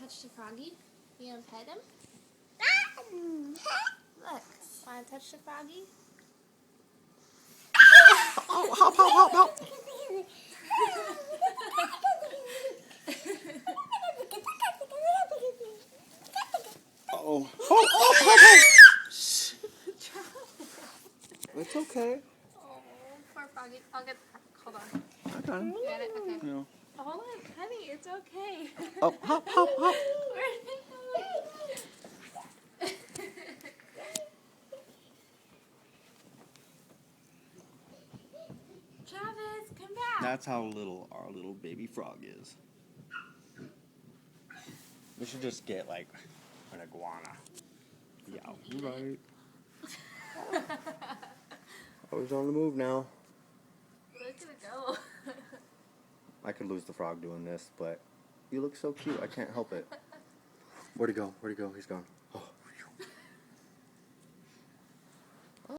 touch the froggy? You gonna pet him? Look, wanna touch the froggy? Oh, hop, hop, hop, hop. Uh-oh. Oh, oh, oh, oh. It's okay. Oh, poor froggy. I'll get that. Hold on. I got him. You got it? Okay. Yeah. Oh, look, honey, it's okay. Oh, hop, hop, hop. Where did it go? Travis, come back. That's how little our little baby frog is. We should just get like an iguana. Yeah, right. Oh, he's on the move now. Look at it go. I could lose the frog doing this, but you look so cute. I can't help it. Where'd he go? Where'd he go? He's gone. Oh.